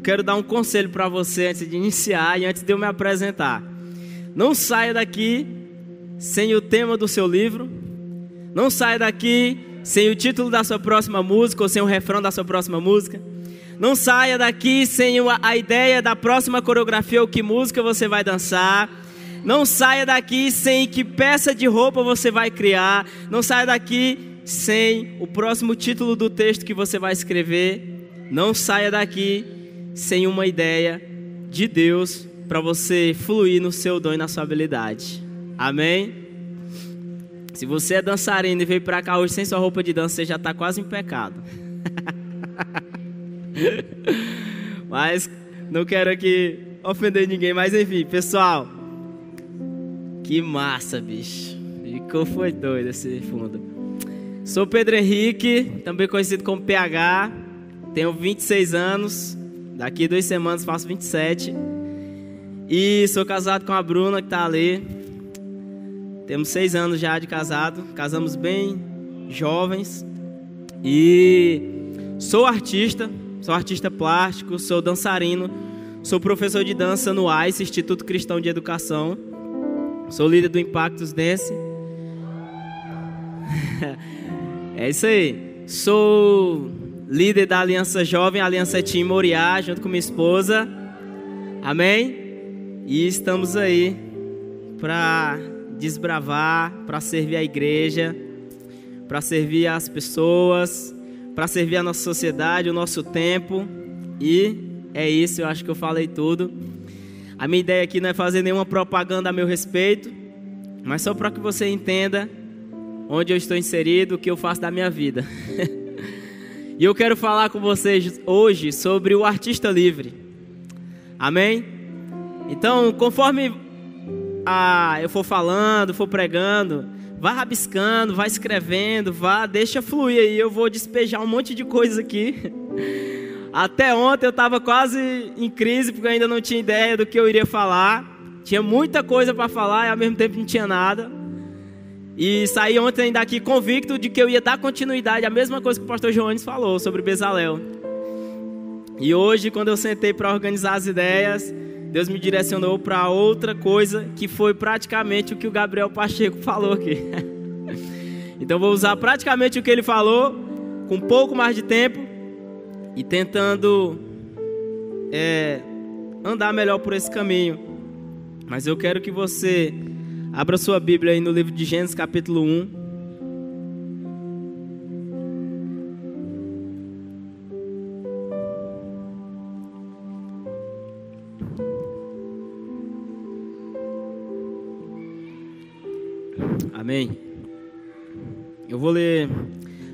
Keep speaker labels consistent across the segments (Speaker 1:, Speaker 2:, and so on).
Speaker 1: quero dar um conselho para você antes de iniciar e antes de eu me apresentar. Não saia daqui sem o tema do seu livro. Não saia daqui sem o título da sua próxima música ou sem o refrão da sua próxima música. Não saia daqui sem a ideia da próxima coreografia ou que música você vai dançar. Não saia daqui sem que peça de roupa você vai criar. Não saia daqui sem o próximo título do texto que você vai escrever. Não saia daqui sem uma ideia de Deus para você fluir no seu dom e na sua habilidade. Amém? Se você é dançarino e veio para cá hoje sem sua roupa de dança, você já está quase em pecado. Mas não quero aqui ofender ninguém. Mas enfim, pessoal, que massa, bicho. Ficou foi doido esse fundo. Sou Pedro Henrique, também conhecido como PH. Tenho 26 anos. Daqui 2 semanas faço 27. E sou casado com a Bruna, que está ali. Temos 6 anos já de casado. Casamos bem jovens. E sou artista plástico, sou dançarino. Sou professor de dança no AICE, Instituto Cristão de Educação. Sou líder do Impactus Dance. É isso aí. Sou líder da Aliança Jovem, Aliança Team Moriá, junto com minha esposa. Amém? E estamos aí para desbravar, para servir a igreja, para servir as pessoas, para servir a nossa sociedade, o nosso tempo. E é isso, eu acho que eu falei tudo. A minha ideia aqui não é fazer nenhuma propaganda a meu respeito, mas só para que você entenda onde eu estou inserido, o que eu faço da minha vida. E eu quero falar com vocês hoje sobre o artista livre. Amém? Então, conforme eu for falando, for pregando, vá rabiscando, vá escrevendo, deixa fluir aí. Eu vou despejar um monte de coisa aqui. Até ontem eu estava quase em crise, porque eu ainda não tinha ideia do que eu iria falar. Tinha muita coisa para falar e ao mesmo tempo não tinha nada. E saí ontem daqui convicto de que eu ia dar continuidade à mesma coisa que o pastor Joanes falou sobre Bezalel. E hoje, quando eu sentei para organizar as ideias, Deus me direcionou para outra coisa, que foi praticamente o que o Gabriel Pacheco falou aqui. Então vou usar praticamente o que ele falou, com um pouco mais de tempo, e tentando andar melhor por esse caminho. Mas eu quero que você abra sua Bíblia aí no livro de Gênesis capítulo 1. Amém? Eu vou ler.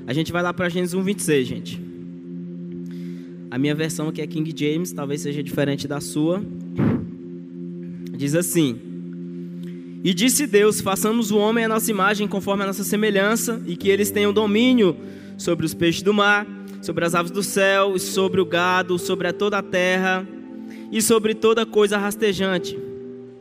Speaker 1: A gente vai lá para Gênesis 1:26, gente. A minha versão aqui é King James, talvez seja diferente da sua. Diz assim: E disse Deus, façamos o homem à nossa imagem, conforme a nossa semelhança, e que eles tenham domínio sobre os peixes do mar, sobre as aves do céu, e sobre o gado, sobre toda a terra, e sobre toda coisa rastejante,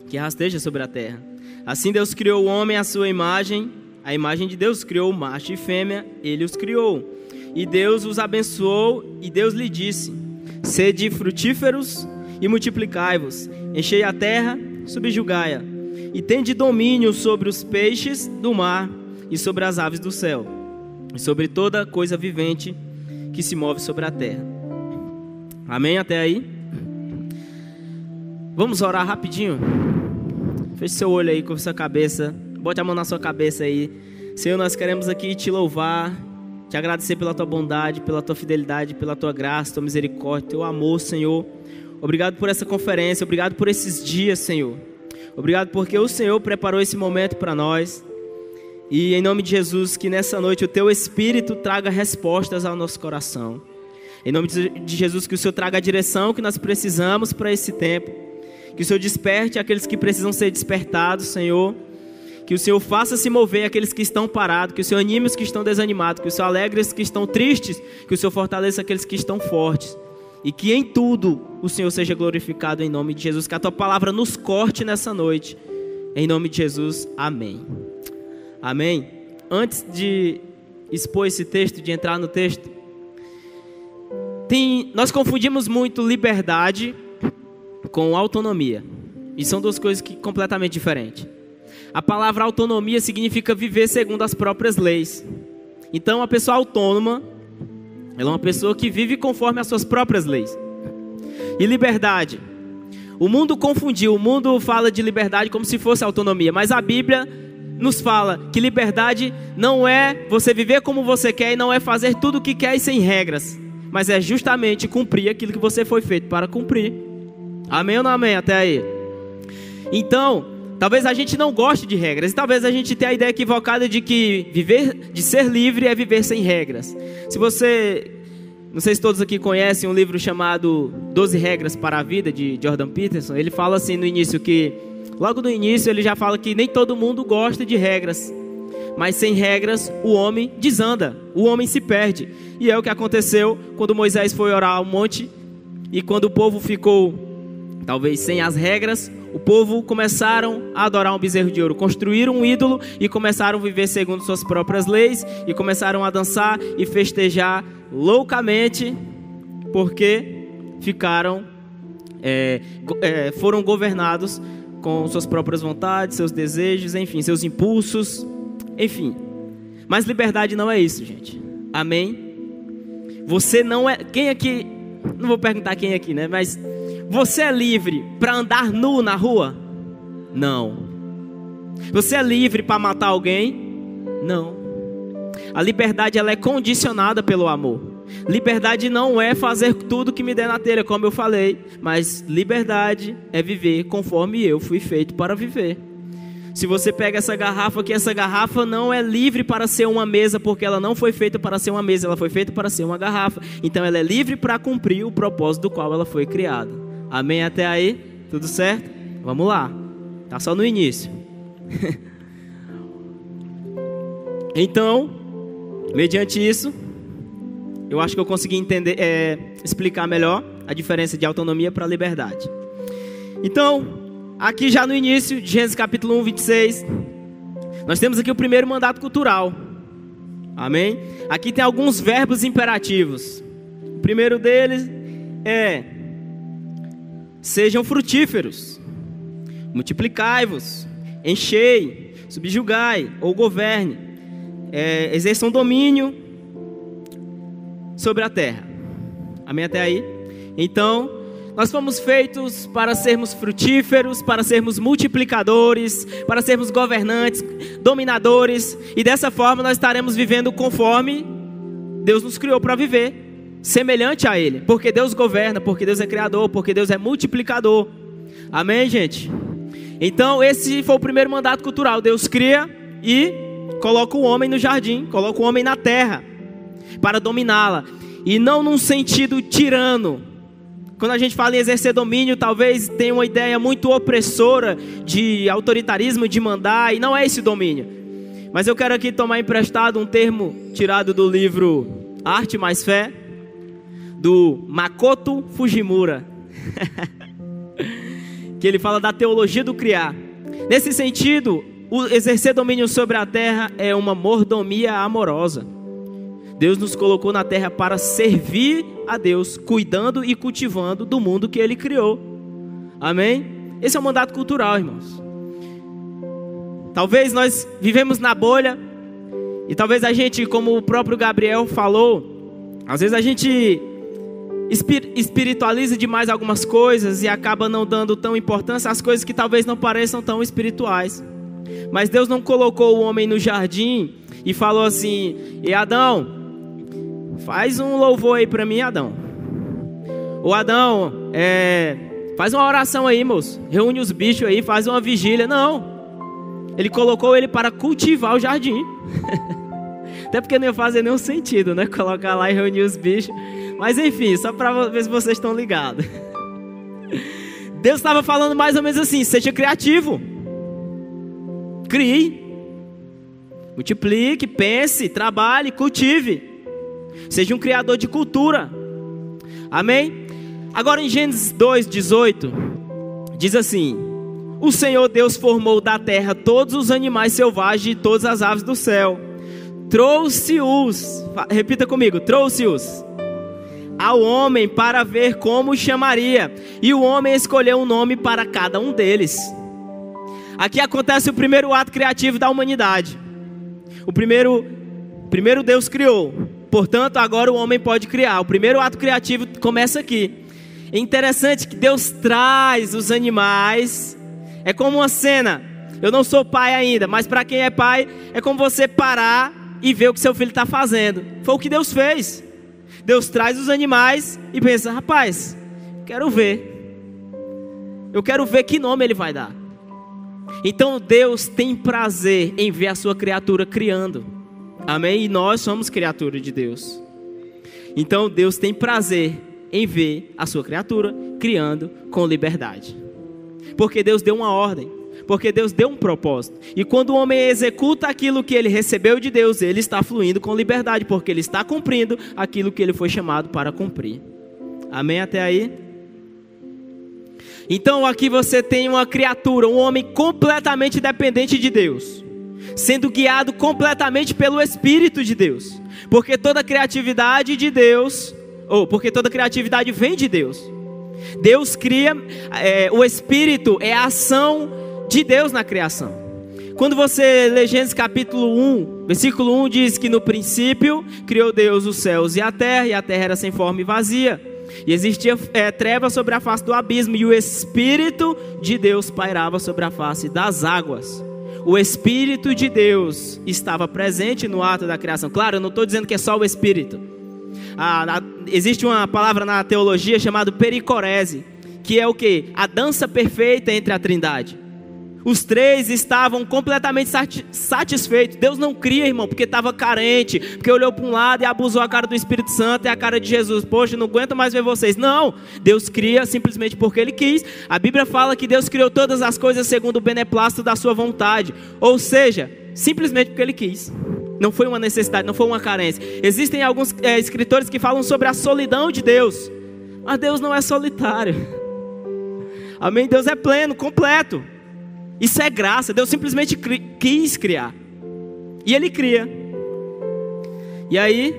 Speaker 1: que rasteja sobre a terra. Assim Deus criou o homem à sua imagem, a imagem de Deus criou macho e fêmea, ele os criou. E Deus os abençoou, e Deus lhe disse: Sede frutíferos e multiplicai-vos, enchei a terra, subjugai-a, e tende domínio sobre os peixes do mar, e sobre as aves do céu, e sobre toda coisa vivente que se move sobre a terra. Amém? Até aí? Vamos orar rapidinho? Feche seu olho aí com sua cabeça, bote a mão na sua cabeça aí. Senhor, nós queremos aqui te louvar, te agradecer pela tua bondade, pela tua fidelidade, pela tua graça, tua misericórdia, teu amor, Senhor. Obrigado por essa conferência, obrigado por esses dias, Senhor. Obrigado porque o Senhor preparou esse momento para nós. E em nome de Jesus, que nessa noite o teu Espírito traga respostas ao nosso coração. Em nome de Jesus, que o Senhor traga a direção que nós precisamos para esse tempo. Que o Senhor desperte aqueles que precisam ser despertados, Senhor. Que o Senhor faça se mover aqueles que estão parados. Que o Senhor anime os que estão desanimados. Que o Senhor alegre os que estão tristes. Que o Senhor fortaleça aqueles que estão fortes. E que em tudo o Senhor seja glorificado em nome de Jesus. Que a tua palavra nos corte nessa noite. Em nome de Jesus, amém. Amém. Antes de expor esse texto, de entrar no texto, nós confundimos muito liberdade com autonomia. E são duas coisas completamente diferentes. A palavra autonomia significa viver segundo as próprias leis. Então, a pessoa autônoma, ela é uma pessoa que vive conforme as suas próprias leis. E liberdade. O mundo confundiu, o mundo fala de liberdade como se fosse autonomia. Mas a Bíblia nos fala que liberdade não é você viver como você quer e não é fazer tudo o que quer e sem regras. Mas é justamente cumprir aquilo que você foi feito para cumprir. Amém ou não amém? Até aí. Então, talvez a gente não goste de regras. E talvez a gente tenha a ideia equivocada de que de ser livre é viver sem regras. Não sei se todos aqui conhecem um livro chamado 12 Regras para a Vida, de Jordan Peterson. Ele fala assim no início que, logo no início ele já fala que nem todo mundo gosta de regras. Mas sem regras o homem desanda, o homem se perde. E é o que aconteceu quando Moisés foi orar ao monte. E quando o povo ficou, talvez sem as regras, o povo começaram a adorar um bezerro de ouro. Construíram um ídolo e começaram a viver segundo suas próprias leis. E começaram a dançar e festejar loucamente, porque foram governados com suas próprias vontades, seus desejos, enfim, seus impulsos, enfim. Mas liberdade não é isso, gente. Amém? Você não é... Quem aqui... Não vou perguntar quem aqui, né? Mas você é livre para andar nu na rua? Não. Você é livre para matar alguém? Não. A liberdade, ela é condicionada pelo amor. Liberdade não é fazer tudo que me der na telha, como eu falei. Mas liberdade é viver conforme eu fui feito para viver. Se você pega essa garrafa aqui, essa garrafa não é livre para ser uma mesa, porque ela não foi feita para ser uma mesa, ela foi feita para ser uma garrafa. Então ela é livre para cumprir o propósito do qual ela foi criada. Amém até aí? Tudo certo? Vamos lá. Tá só no início. Então, mediante isso, eu acho que eu consegui explicar melhor a diferença de autonomia para liberdade. Então, aqui já no início de Gênesis capítulo 1, 26, nós temos aqui o primeiro mandato cultural. Amém? Aqui tem alguns verbos imperativos. O primeiro deles é: sejam frutíferos, multiplicai-vos, enchei, subjugai ou governe, exerçam domínio sobre a terra. Amém até aí? Então, nós fomos feitos para sermos frutíferos, para sermos multiplicadores, para sermos governantes, dominadores. E dessa forma nós estaremos vivendo conforme Deus nos criou para viver, semelhante a Ele. Porque Deus governa, porque Deus é criador, porque Deus é multiplicador. Amém, gente? Então esse foi o primeiro mandato cultural. Deus cria e coloca o homem no jardim, coloca o homem na terra para dominá-la. E não num sentido tirano. Quando a gente fala em exercer domínio, talvez tenha uma ideia muito opressora de autoritarismo, de mandar, e não é esse domínio. Mas eu quero aqui tomar emprestado um termo tirado do livro Arte mais Fé, do Makoto Fujimura, que ele fala da teologia do criar. Nesse sentido, o exercer domínio sobre a terra é uma mordomia amorosa. Deus nos colocou na terra para servir a Deus, cuidando e cultivando do mundo que Ele criou. Amém? Esse é o mandato cultural, irmãos. Talvez nós vivemos na bolha, e talvez a gente, como o próprio Gabriel falou, às vezes a gente espiritualiza demais algumas coisas e acaba não dando tão importância às coisas que talvez não pareçam tão espirituais. Mas Deus não colocou o homem no jardim e falou assim: e Adão, faz um louvor aí pra mim, Adão. Ô Adão, faz uma oração aí, moço. Reúne os bichos aí, faz uma vigília. Não. Ele colocou ele para cultivar o jardim. Até porque não ia fazer nenhum sentido, né? Colocar lá e reunir os bichos. Mas enfim, só para ver se vocês estão ligados. Deus estava falando mais ou menos assim: seja criativo. Crie. Multiplique, pense, trabalhe, cultive. Seja um criador de cultura. Amém? Agora em Gênesis 2:18 diz assim: o Senhor Deus formou da terra todos os animais selvagens e todas as aves do céu. Trouxe-os, repita comigo, trouxe-os ao homem para ver como o chamaria. E o homem escolheu um nome para cada um deles. Aqui acontece o primeiro ato criativo da humanidade. O primeiro Deus criou. Portanto, agora o homem pode criar. O primeiro ato criativo começa aqui. É interessante que Deus traz os animais. É como uma cena. Eu não sou pai ainda, mas para quem é pai, é como você parar e ver o que seu filho está fazendo. Foi o que Deus fez. Deus traz os animais e pensa: rapaz, quero ver. Eu quero ver que nome ele vai dar. Então Deus tem prazer em ver a sua criatura criando. Amém? E nós somos criatura de Deus. Então Deus tem prazer em ver a sua criatura criando com liberdade. Porque Deus deu uma ordem. Porque Deus deu um propósito. E quando o homem executa aquilo que ele recebeu de Deus, ele está fluindo com liberdade, porque ele está cumprindo aquilo que ele foi chamado para cumprir. Amém até aí? Então aqui você tem uma criatura, um homem completamente dependente de Deus, sendo guiado completamente pelo Espírito de Deus. Porque toda criatividade de Deus, porque toda criatividade vem de Deus. Deus cria, o Espírito é a ação de Deus na criação. Quando você lê Gênesis capítulo 1, versículo 1 diz que no princípio criou Deus os céus e a terra era sem forma e vazia. E existia trevas sobre a face do abismo, e o Espírito de Deus pairava sobre a face das águas. O Espírito de Deus estava presente no ato da criação. Claro, eu não estou dizendo que é só o Espírito. Existe uma palavra na teologia chamada pericorese, que é o quê? A dança perfeita entre a Trindade. Os três estavam completamente satisfeitos. Deus não cria, irmão, porque estava carente, porque olhou para um lado e abusou a cara do Espírito Santo e a cara de Jesus. Poxa, não aguento mais ver vocês. Não, Deus cria simplesmente porque Ele quis. A Bíblia fala que Deus criou todas as coisas segundo o beneplácito da sua vontade. Ou seja, simplesmente porque Ele quis. Não foi uma necessidade, não foi uma carência. Existem alguns escritores que falam sobre a solidão de Deus. Mas Deus não é solitário. Amém? Deus é pleno, completo. Isso é graça. Deus simplesmente quis criar. E Ele cria. E aí,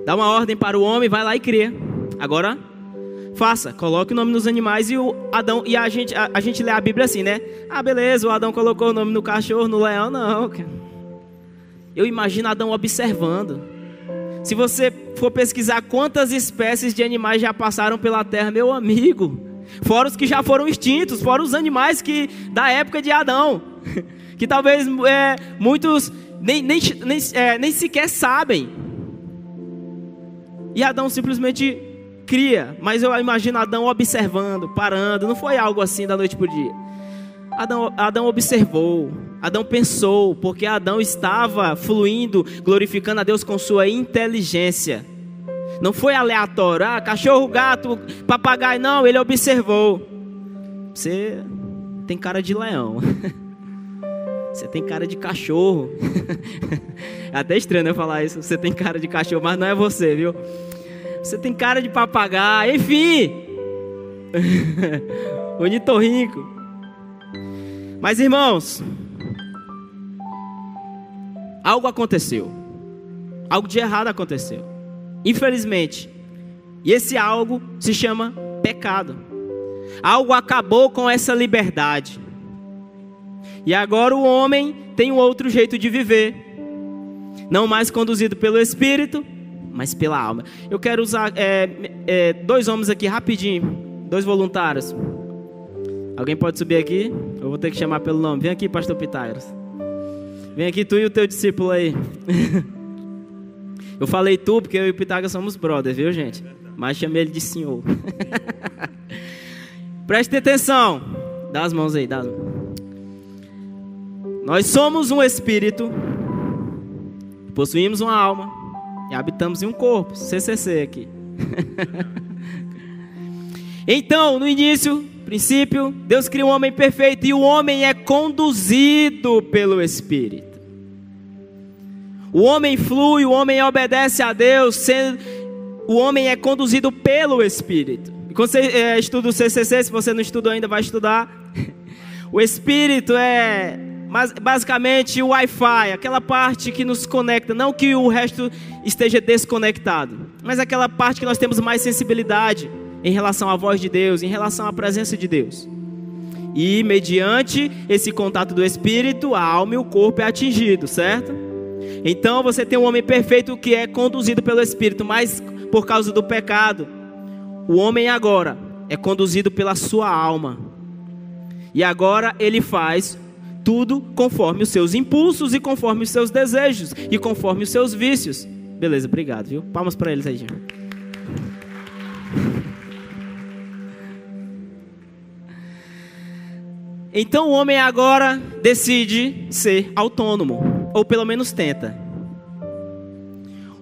Speaker 1: dá uma ordem para o homem, vai lá e cria. Agora, faça. Coloque o nome nos animais. E o Adão, e a gente lê a Bíblia assim, né? Ah, beleza, o Adão colocou o nome no cachorro, no leão. Não, cara. Eu imagino Adão observando. Se você for pesquisar quantas espécies de animais já passaram pela terra, meu amigo, fora os que já foram extintos, fora os animais da época de Adão, que talvez muitos nem sequer sabem. E Adão simplesmente cria, mas eu imagino Adão observando, parando. Não foi algo assim da noite para o dia. Adão observou, Adão pensou, porque Adão estava fluindo, glorificando a Deus com sua inteligência. Não foi aleatório, cachorro, gato, papagaio, não, ele observou. Você tem cara de leão. Você tem cara de cachorro. É até estranho eu falar isso. Você tem cara de cachorro, mas não é você, viu? Você tem cara de papagaio, enfim. Ornitorrinco. Mas irmãos, algo aconteceu. Algo de errado aconteceu. Infelizmente. E esse algo se chama pecado. Algo acabou com essa liberdade. E agora o homem tem um outro jeito de viver. Não mais conduzido pelo Espírito, mas pela alma. Eu quero usar 2 homens aqui rapidinho. 2 voluntários. Alguém pode subir aqui? Eu vou ter que chamar pelo nome. Vem aqui, pastor Pitágoras. Vem aqui tu e o teu discípulo aí. Eu falei tu porque eu e o Pitágoras somos brothers, viu, gente? Mas chamei ele de senhor. Preste atenção. Dá as mãos aí, dá as mãos. Nós somos um espírito, possuímos uma alma e habitamos em um corpo, CCC aqui. Então, no princípio, Deus cria um homem perfeito e o homem é conduzido pelo Espírito. O homem flui, o homem obedece a Deus, o homem é conduzido pelo Espírito. E quando você estuda o CCC, se você não estudou ainda, vai estudar. O Espírito é basicamente o Wi-Fi, aquela parte que nos conecta, não que o resto esteja desconectado, mas aquela parte que nós temos mais sensibilidade em relação à voz de Deus, em relação à presença de Deus. E mediante esse contato do Espírito, a alma e o corpo é atingido, certo? Então você tem um homem perfeito que é conduzido pelo Espírito, mas por causa do pecado, o homem agora é conduzido pela sua alma. E agora ele faz tudo conforme os seus impulsos e conforme os seus desejos e conforme os seus vícios. Beleza, obrigado, viu? Palmas para eles aí, gente. Então o homem agora decide ser autônomo, ou pelo menos tenta.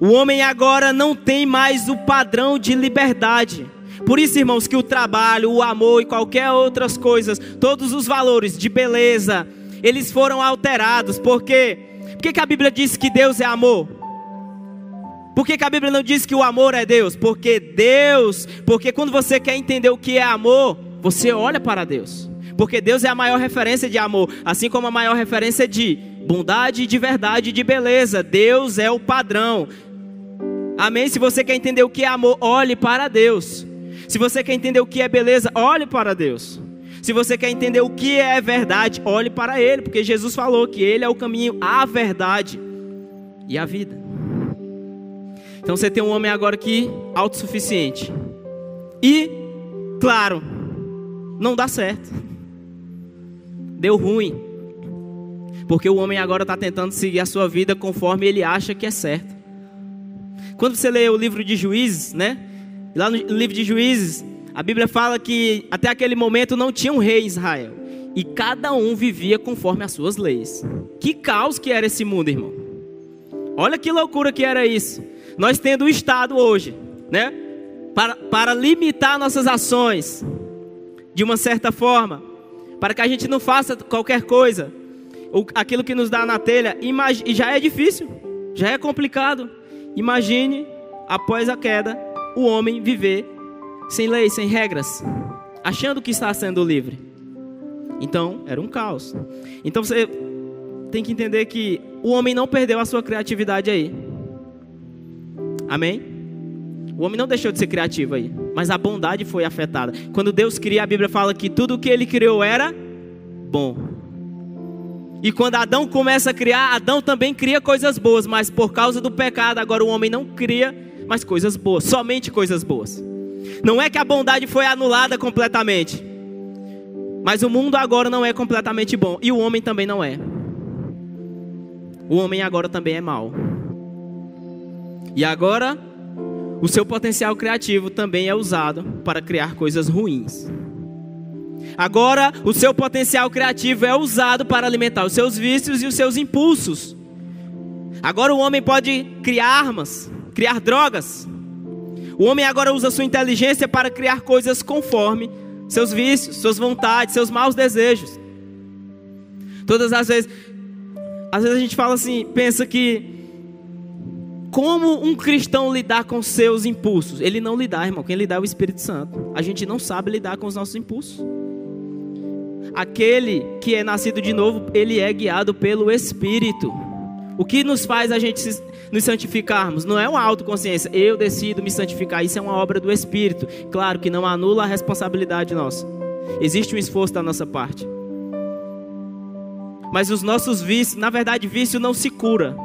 Speaker 1: O homem agora não tem mais o padrão de liberdade. Por isso, irmãos, que o trabalho, o amor e qualquer outras coisas, todos os valores de beleza, eles foram alterados. Por quê? Por que a Bíblia diz que Deus é amor? Por que a Bíblia não diz que o amor é Deus? Porque quando você quer entender o que é amor, você olha para Deus. Porque Deus é a maior referência de amor, assim como a maior referência de bondade, de verdade, de beleza. Deus é o padrão. Amém? Se você quer entender o que é amor, olhe para Deus. Se você quer entender o que é beleza, olhe para Deus. Se você quer entender o que é verdade, olhe para Ele, porque Jesus falou que Ele é o caminho, a verdade e a vida. Então você tem um homem agora que autossuficiente. E, claro, não dá certo. Deu ruim. Porque o homem agora está tentando seguir a sua vida conforme ele acha que é certo. Quando você lê o livro de Juízes, né? Lá no livro de Juízes, a Bíblia fala que até aquele momento não tinha um rei em Israel. E cada um vivia conforme as suas leis. Que caos que era esse mundo, irmão. Olha que loucura que era isso. Nós tendo o Estado hoje, né? Para limitar nossas ações de uma certa forma, para que a gente não faça qualquer coisa, aquilo que nos dá na telha, já é difícil, já é complicado. Imagine, após a queda, o homem viver sem lei, sem regras, achando que está sendo livre. Então, era um caos. Então você tem que entender que o homem não perdeu a sua criatividade aí. Amém? O homem não deixou de ser criativo aí, mas a bondade foi afetada. Quando Deus cria, a Bíblia fala que tudo o que Ele criou era bom. E quando Adão começa a criar, Adão também cria coisas boas, mas por causa do pecado, agora o homem não cria mais coisas boas, somente coisas boas. Não é que a bondade foi anulada completamente, mas o mundo agora não é completamente bom, e o homem também não é. O homem agora também é mau. E agora o seu potencial criativo também é usado para criar coisas ruins. Agora, o seu potencial criativo é usado para alimentar os seus vícios e os seus impulsos. Agora o homem pode criar armas, criar drogas. O homem agora usa sua inteligência para criar coisas conforme seus vícios, suas vontades, seus maus desejos. Todas as vezes a gente fala assim, pensa que como um cristão lidar com seus impulsos? Ele não lidar, irmão. Quem lidar é o Espírito Santo. A gente não sabe lidar com os nossos impulsos. Aquele que é nascido de novo, ele é guiado pelo Espírito. O que nos faz a gente nos santificarmos? Não é uma autoconsciência. Eu decido me santificar. Isso é uma obra do Espírito. Claro que não anula a responsabilidade nossa. Existe um esforço da nossa parte. Mas os nossos vícios, na verdade, vício não se cura.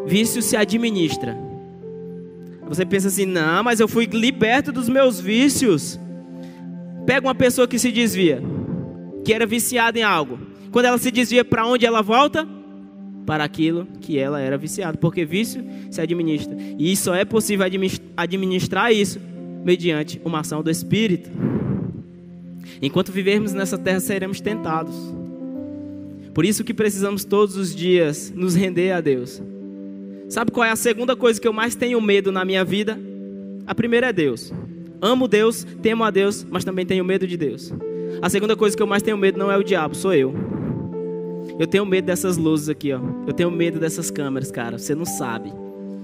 Speaker 1: Vício se administra. Você pensa assim, não, mas eu fui liberto dos meus vícios. Pega uma pessoa que se desvia, que era viciada em algo. Quando ela se desvia, para onde ela volta? Para aquilo que ela era viciada. Porque vício se administra. E só é possível administrar isso mediante uma ação do Espírito. Enquanto vivermos nessa terra, seremos tentados. Por isso que precisamos todos os dias nos render a Deus. Sabe qual é a segunda coisa que eu mais tenho medo na minha vida? A primeira é Deus. Amo Deus, temo a Deus, mas também tenho medo de Deus. A segunda coisa que eu mais tenho medo não é o diabo, sou eu. Eu tenho medo dessas luzes aqui, ó. Eu tenho medo dessas câmeras, cara. Você não sabe.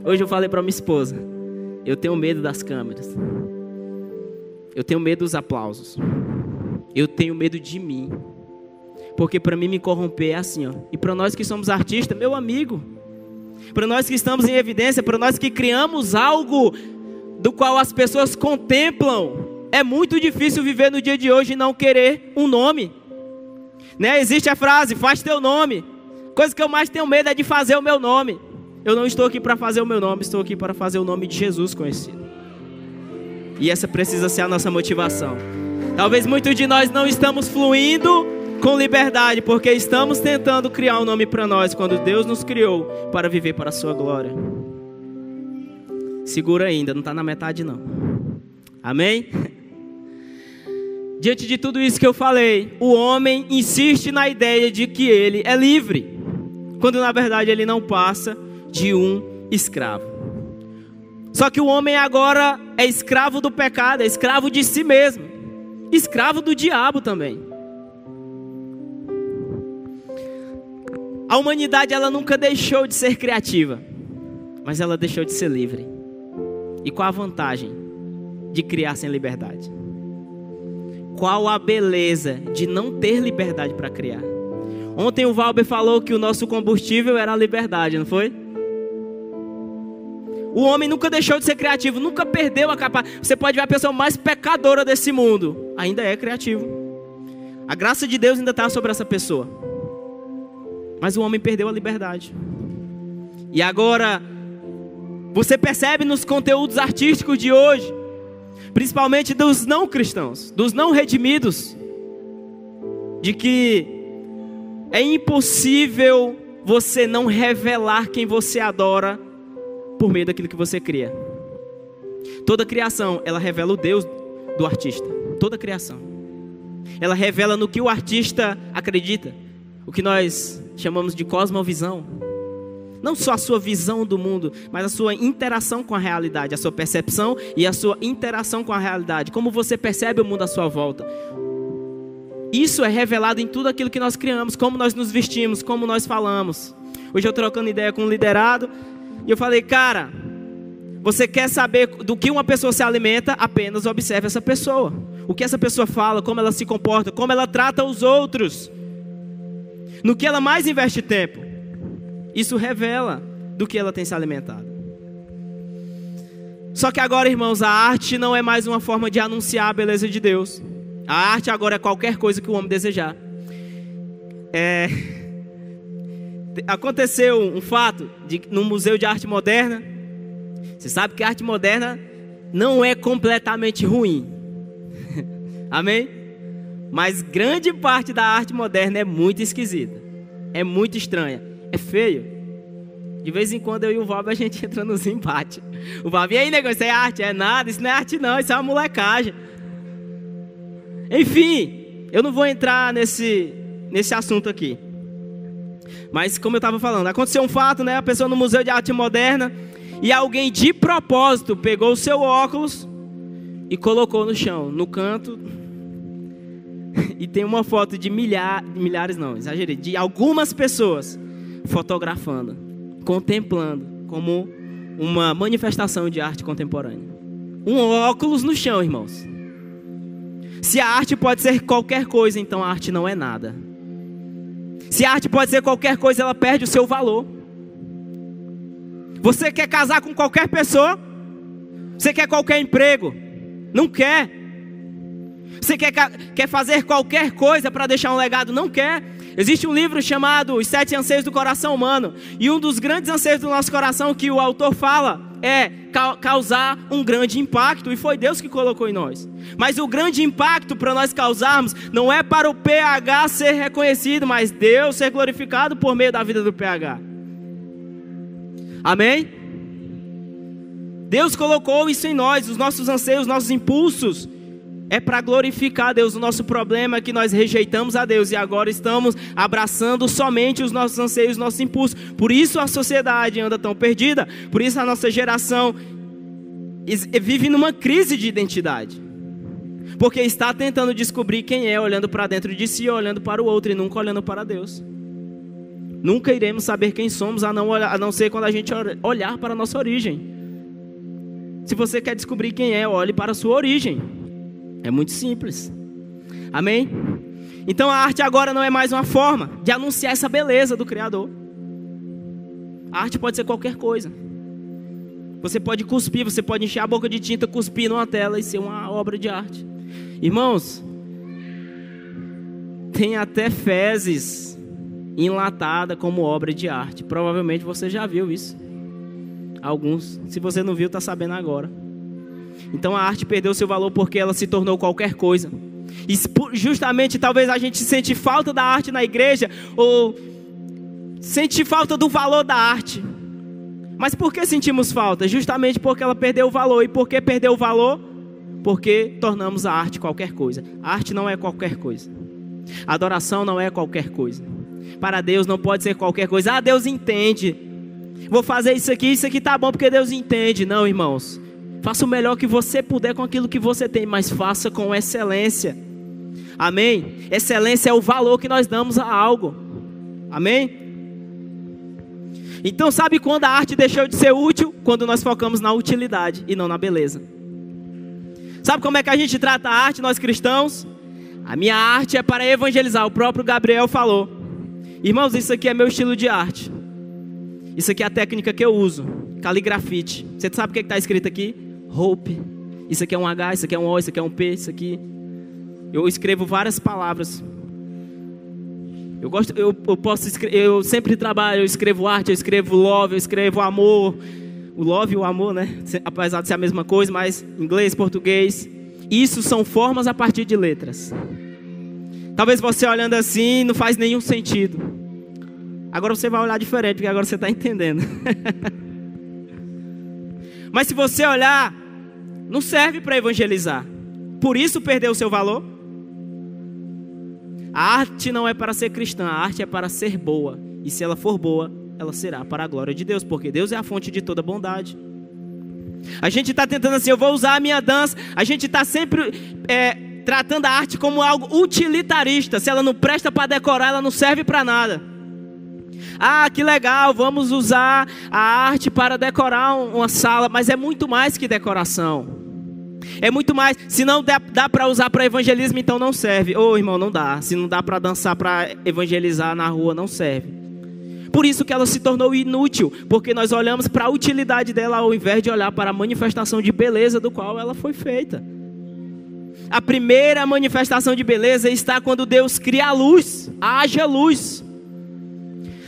Speaker 1: Hoje eu falei para minha esposa. Eu tenho medo das câmeras. Eu tenho medo dos aplausos. Eu tenho medo de mim. Porque para mim me corromper é assim, ó. E para nós que somos artistas, meu amigo, para nós que estamos em evidência, para nós que criamos algo do qual as pessoas contemplam, é muito difícil viver no dia de hoje e não querer um nome. Né? Existe a frase, faz teu nome. Coisa que eu mais tenho medo é de fazer o meu nome. Eu não estou aqui para fazer o meu nome, estou aqui para fazer o nome de Jesus conhecido. E essa precisa ser a nossa motivação. Talvez muitos de nós não estamos fluindo com liberdade, porque estamos tentando criar um nome para nós, quando Deus nos criou para viver para a sua glória. Segura ainda, não está na metade não. Amém? Diante de tudo isso que eu falei, o homem insiste na ideia de que ele é livre, quando na verdade ele não passa de um escravo. Só que o homem agora é escravo do pecado, é escravo de si mesmo, escravo do diabo também. A humanidade, ela nunca deixou de ser criativa, mas ela deixou de ser livre. E qual a vantagem de criar sem liberdade? Qual a beleza de não ter liberdade para criar? Ontem o Valber falou que o nosso combustível era a liberdade, não foi? O homem nunca deixou de ser criativo, nunca perdeu a capacidade. Você pode ver a pessoa mais pecadora desse mundo, ainda é criativo. A graça de Deus ainda está sobre essa pessoa. Mas o homem perdeu a liberdade. E agora, você percebe nos conteúdos artísticos de hoje, principalmente dos não cristãos, dos não redimidos, de que é impossível você não revelar quem você adora por meio daquilo que você cria. Toda criação, ela revela o Deus do artista. Toda criação. Ela revela no que o artista acredita. O que nós chamamos de cosmovisão. Não só a sua visão do mundo, mas a sua interação com a realidade, a sua percepção e a sua interação com a realidade. Como você percebe o mundo à sua volta. Isso é revelado em tudo aquilo que nós criamos, como nós nos vestimos, como nós falamos. Hoje eu trocando ideia com um liderado, e eu falei, cara, você quer saber do que uma pessoa se alimenta? Apenas observe essa pessoa. O que essa pessoa fala, como ela se comporta, como ela trata os outros. No que ela mais investe tempo. Isso revela do que ela tem se alimentado. Só que agora, irmãos, a arte não é mais uma forma de anunciar a beleza de Deus. A arte agora é qualquer coisa que o homem desejar. Aconteceu um fato no Museu de Arte Moderna. Você sabe que a arte moderna não é completamente ruim. Amém? Mas grande parte da arte moderna é muito esquisita. É muito estranha. É feio. De vez em quando eu e o Valber a gente entra nos embates. O Valber, e aí, negócio, isso é arte? É nada, isso não é arte não, isso é uma molecagem. Enfim, eu não vou entrar nesse assunto aqui. Mas como eu estava falando, aconteceu um fato, né? A pessoa no Museu de Arte Moderna, e alguém de propósito pegou o seu óculos e colocou no chão, no canto. E tem uma foto de milhares não, exagerei, de algumas pessoas fotografando, contemplando como uma manifestação de arte contemporânea. Um óculos no chão, irmãos. Se a arte pode ser qualquer coisa, então a arte não é nada. Se a arte pode ser qualquer coisa, ela perde o seu valor. Você quer casar com qualquer pessoa? Você quer qualquer emprego? Não quer. Você quer fazer qualquer coisa para deixar um legado? Não quer. Existe um livro chamado Os 7 Anseios do Coração Humano. E um dos grandes anseios do nosso coração que o autor fala é causar um grande impacto. E foi Deus que colocou em nós. Mas o grande impacto para nós causarmos não é para o PH ser reconhecido, mas Deus ser glorificado por meio da vida do PH. Amém? Deus colocou isso em nós, os nossos anseios, os nossos impulsos. É para glorificar a Deus. O nosso problema é que nós rejeitamos a Deus e agora estamos abraçando somente os nossos anseios, os nossos impulsos. Por isso a sociedade anda tão perdida. Por isso a nossa geração vive numa crise de identidade. Porque está tentando descobrir quem é, olhando para dentro de si, olhando para o outro e nunca olhando para Deus. Nunca iremos saber quem somos a não ser quando a gente olhar para a nossa origem. Se você quer descobrir quem é, olhe para a sua origem. É muito simples. Amém? Então a arte agora não é mais uma forma de anunciar essa beleza do Criador. A arte pode ser qualquer coisa. Você pode cuspir, você pode encher a boca de tinta, cuspir numa tela e ser uma obra de arte. Irmãos, tem até fezes enlatada como obra de arte. Provavelmente você já viu isso. Alguns, se você não viu, está sabendo agora. Então a arte perdeu seu valor porque ela se tornou qualquer coisa. E justamente talvez a gente sente falta da arte na igreja, ou sente falta do valor da arte. Mas por que sentimos falta? Justamente porque ela perdeu o valor. E por que perdeu o valor? Porque tornamos a arte qualquer coisa. A arte não é qualquer coisa. A adoração não é qualquer coisa. Para Deus não pode ser qualquer coisa. Ah, Deus entende. Vou fazer isso aqui tá bom porque Deus entende. Não, irmãos. Faça o melhor que você puder com aquilo que você tem, mas faça com excelência. Amém? Excelência é o valor que nós damos a algo. Amém? Então sabe quando a arte deixou de ser útil? Quando nós focamos na utilidade e não na beleza. Sabe como é que a gente trata a arte, nós cristãos? A minha arte é para evangelizar. O próprio Gabriel falou. Irmãos, isso aqui é meu estilo de arte. Isso aqui é a técnica que eu uso. Caligrafite. Você sabe o que está escrito aqui? Hope. Isso aqui é um H, isso aqui é um O, isso aqui é um P, isso aqui. Eu escrevo várias palavras. Eu sempre trabalho, eu escrevo arte, eu escrevo love, eu escrevo amor. O love e o amor, né? Apesar de ser a mesma coisa, mas inglês, português. Isso são formas a partir de letras. Talvez você olhando assim não faz nenhum sentido. Agora você vai olhar diferente, porque agora você está entendendo. Mas se você olhar, não serve para evangelizar. Por isso perdeu o seu valor. A arte não é para ser cristã, a arte é para ser boa. E se ela for boa, ela será para a glória de Deus, porque Deus é a fonte de toda bondade. A gente está tentando assim, eu vou usar a minha dança. A gente está sempre tratando a arte como algo utilitarista. Se ela não presta para decorar, ela não serve para nada. Ah, que legal, vamos usar a arte para decorar uma sala. Mas é muito mais que decoração. É muito mais. Se não dá para usar para evangelismo, então não serve. Ô, irmão, não dá. Se não dá para dançar, para evangelizar na rua, não serve. Por isso que ela se tornou inútil. Porque nós olhamos para a utilidade dela ao invés de olhar para a manifestação de beleza do qual ela foi feita. A primeira manifestação de beleza está quando Deus cria a luz. Haja luz.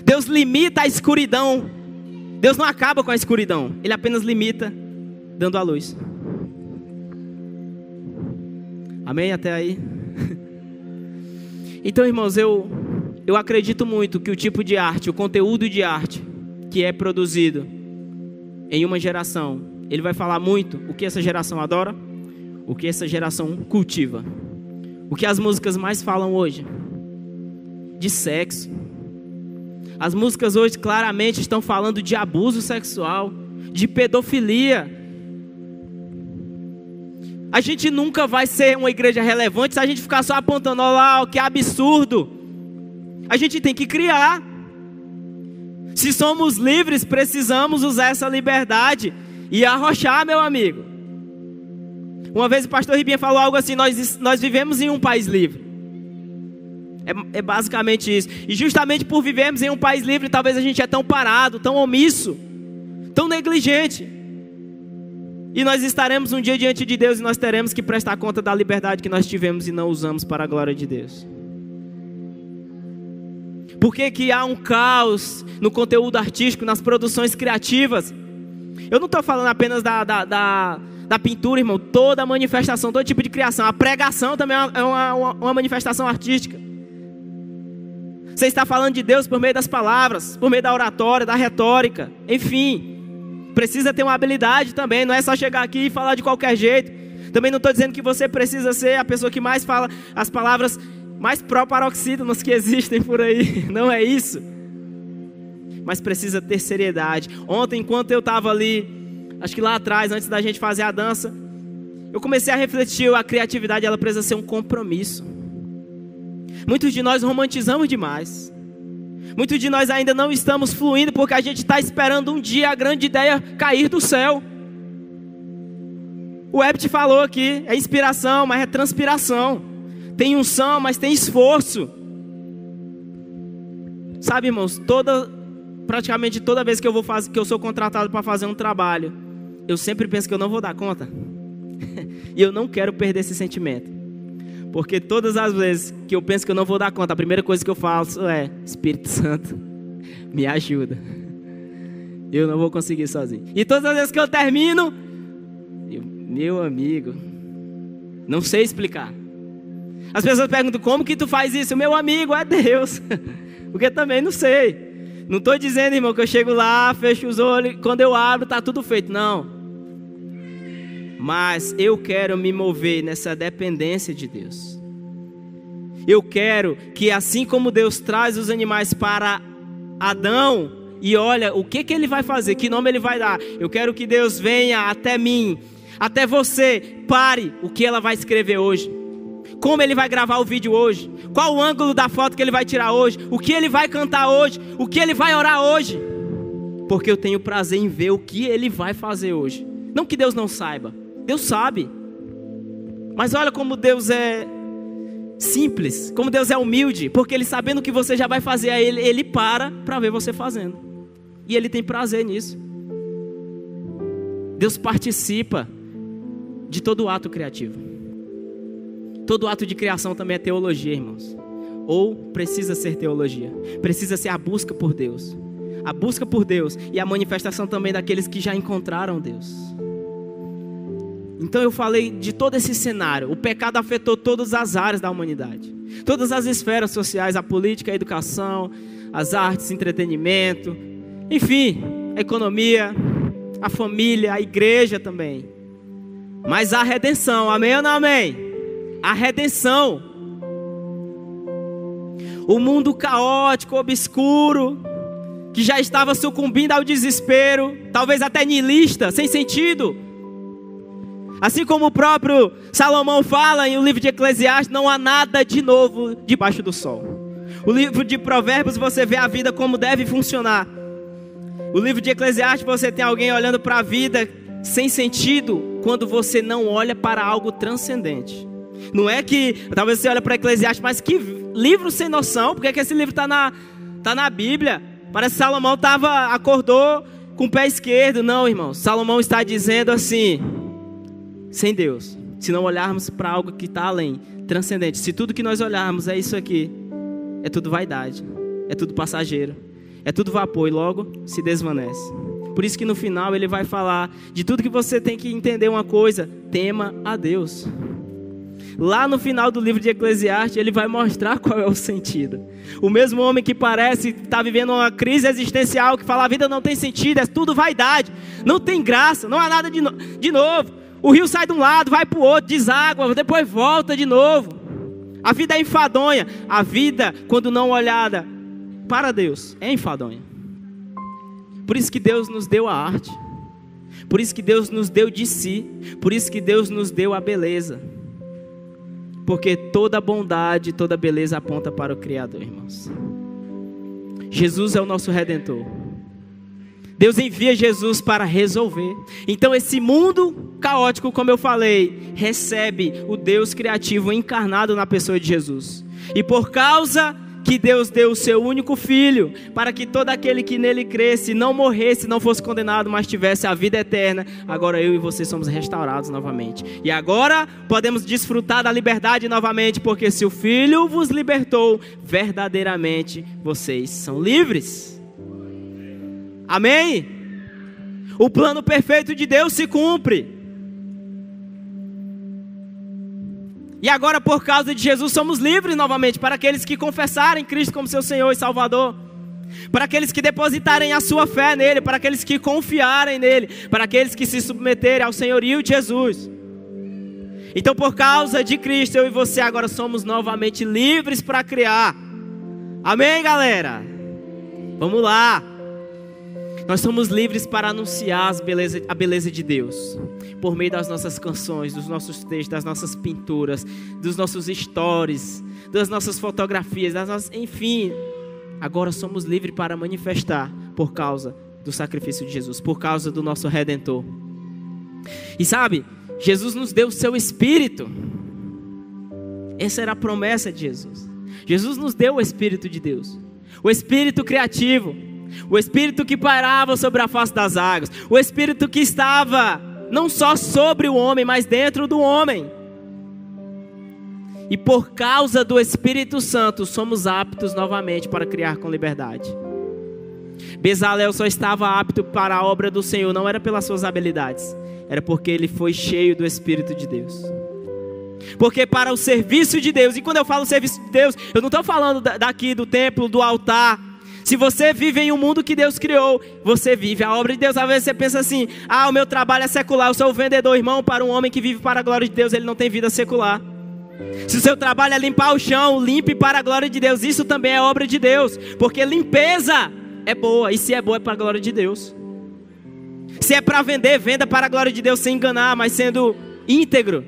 Speaker 1: Deus limita a escuridão. Deus não acaba com a escuridão. Ele apenas limita dando a luz. Amém? Até aí? Então, irmãos, eu acredito muito que o tipo de arte, o conteúdo de arte que é produzido em uma geração, ele vai falar muito o que essa geração adora, o que essa geração cultiva. O que as músicas mais falam hoje? De sexo. As músicas hoje claramente estão falando de abuso sexual, de pedofilia. A gente nunca vai ser uma igreja relevante se a gente ficar só apontando, olha lá, que absurdo. A gente tem que criar. Se somos livres, precisamos usar essa liberdade e arrochar, meu amigo. Uma vez o pastor Ribinha falou algo assim, nós vivemos em um país livre. É basicamente isso. E justamente por vivermos em um país livre, talvez a gente é tão parado, tão omisso, tão negligente. E nós estaremos um dia diante de Deus e nós teremos que prestar conta da liberdade que nós tivemos e não usamos para a glória de Deus. Por que há um caos no conteúdo artístico, nas produções criativas? Eu não estou falando apenas da pintura, irmão. Toda manifestação, todo tipo de criação. A pregação também é uma manifestação artística. Você está falando de Deus por meio das palavras, por meio da oratória, da retórica, enfim. Precisa ter uma habilidade também, não é só chegar aqui e falar de qualquer jeito. Também não estou dizendo que você precisa ser a pessoa que mais fala as palavras mais pró-paroxítonas que existem por aí. Não é isso. Mas precisa ter seriedade. Ontem, enquanto eu estava ali, acho que lá atrás, antes da gente fazer a dança, eu comecei a refletir, a criatividade ela precisa ser um compromisso. Muitos de nós romantizamos demais. Muitos de nós ainda não estamos fluindo porque a gente está esperando um dia a grande ideia cair do céu. O Herbert falou aqui, é inspiração, mas é transpiração. Tem unção, mas tem esforço. Sabe, irmãos, praticamente toda vez que eu sou contratado para fazer um trabalho, eu sempre penso que eu não vou dar conta. E eu não quero perder esse sentimento. Porque todas as vezes que eu penso que eu não vou dar conta, a primeira coisa que eu faço é: Espírito Santo, me ajuda. Eu não vou conseguir sozinho. E todas as vezes que eu termino, meu amigo, não sei explicar. As pessoas perguntam: como que tu faz isso? Meu amigo, é Deus. Porque também não sei. Não estou dizendo, irmão, que eu chego lá, fecho os olhos, quando eu abro está tudo feito. Não. Mas eu quero me mover nessa dependência de Deus. Eu quero que, assim como Deus traz os animais para Adão, e olha o que ele vai fazer, que nome ele vai dar. Eu quero que Deus venha até mim, até você. Pare o que ela vai escrever hoje, como ele vai gravar o vídeo hoje, qual o ângulo da foto que ele vai tirar hoje, o que ele vai cantar hoje, o que ele vai orar hoje. Porque eu tenho prazer em ver o que ele vai fazer hoje. Não que Deus não saiba, Deus sabe. Mas olha como Deus é simples, como Deus é humilde. Porque ele, sabendo que você já vai fazer, ele para ver você fazendo. E ele tem prazer nisso. Deus participa de todo ato criativo. Todo ato de criação também é teologia, irmãos. Ou precisa ser teologia. Precisa ser a busca por Deus. A busca por Deus e a manifestação também daqueles que já encontraram Deus. Então eu falei de todo esse cenário. O pecado afetou todas as áreas da humanidade. Todas as esferas sociais, a política, a educação, as artes, entretenimento, enfim, a economia, a família, a igreja também. Mas a redenção, amém ou não amém? A redenção. O mundo caótico, obscuro, que já estava sucumbindo ao desespero, talvez até niilista, sem sentido. Assim como o próprio Salomão fala em o livro de Eclesiastes, não há nada de novo debaixo do sol. O livro de Provérbios você vê a vida como deve funcionar. O livro de Eclesiastes você tem alguém olhando para a vida sem sentido, quando você não olha para algo transcendente. Não é que, talvez você olhe para Eclesiastes, mas que livro sem noção, porque que esse livro está na Bíblia? Parece que Salomão acordou com o pé esquerdo. Não, irmão, Salomão está dizendo assim: sem Deus, se não olharmos para algo que está além, transcendente, se tudo que nós olharmos é isso aqui, é tudo vaidade, é tudo passageiro, é tudo vapor e logo se desvanece. Por isso que no final ele vai falar de tudo que você tem que entender uma coisa: tema a Deus. Lá no final do livro de Eclesiastes, ele vai mostrar qual é o sentido. O mesmo homem que parece estar vivendo uma crise existencial, que fala: a vida não tem sentido, é tudo vaidade, não tem graça, não há nada de novo. O rio sai de um lado, vai para o outro, deságua, depois volta de novo. A vida é enfadonha. A vida, quando não olhada para Deus, é enfadonha. Por isso que Deus nos deu a arte. Por isso que Deus nos deu de si. Por isso que Deus nos deu a beleza. Porque toda bondade, toda beleza aponta para o Criador, irmãos. Jesus é o nosso Redentor. Deus envia Jesus para resolver. Então esse mundo caótico, como eu falei, recebe o Deus criativo encarnado na pessoa de Jesus. E por causa que Deus deu o seu único Filho, para que todo aquele que nele cresce não morresse, não fosse condenado, mas tivesse a vida eterna, agora eu e você somos restaurados novamente. E agora podemos desfrutar da liberdade novamente, porque se o Filho vos libertou, verdadeiramente vocês são livres. Amém? O plano perfeito de Deus se cumpre. E agora, por causa de Jesus, somos livres novamente para aqueles que confessarem Cristo como seu Senhor e Salvador, para aqueles que depositarem a sua fé nele, para aqueles que confiarem nele, para aqueles que se submeterem ao senhorio de Jesus. Então, por causa de Cristo, eu e você agora somos novamente livres para criar. Amém, galera? Vamos lá. Nós somos livres para anunciar a beleza de Deus, por meio das nossas canções, dos nossos textos, das nossas pinturas, dos nossos stories, das nossas fotografias, enfim. Agora somos livres para manifestar por causa do sacrifício de Jesus, por causa do nosso Redentor. E sabe, Jesus nos deu o seu Espírito. Essa era a promessa de Jesus. Jesus nos deu o Espírito de Deus, o Espírito criativo. O Espírito que pairava sobre a face das águas. O Espírito que estava não só sobre o homem, mas dentro do homem. E por causa do Espírito Santo, somos aptos novamente para criar com liberdade. Bezalel só estava apto para a obra do Senhor, não era pelas suas habilidades, era porque ele foi cheio do Espírito de Deus. Porque para o serviço de Deus, e quando eu falo serviço de Deus, eu não estou falando daqui do templo, do altar. Se você vive em um mundo que Deus criou, você vive a obra de Deus. Às vezes você pensa assim, o meu trabalho é secular, eu sou o vendedor, irmão. Para um homem que vive para a glória de Deus, ele não tem vida secular. Se o seu trabalho é limpar o chão, limpe para a glória de Deus. Isso também é obra de Deus, porque limpeza é boa, e se é boa é para a glória de Deus. Se é para vender, venda para a glória de Deus sem enganar, mas sendo íntegro.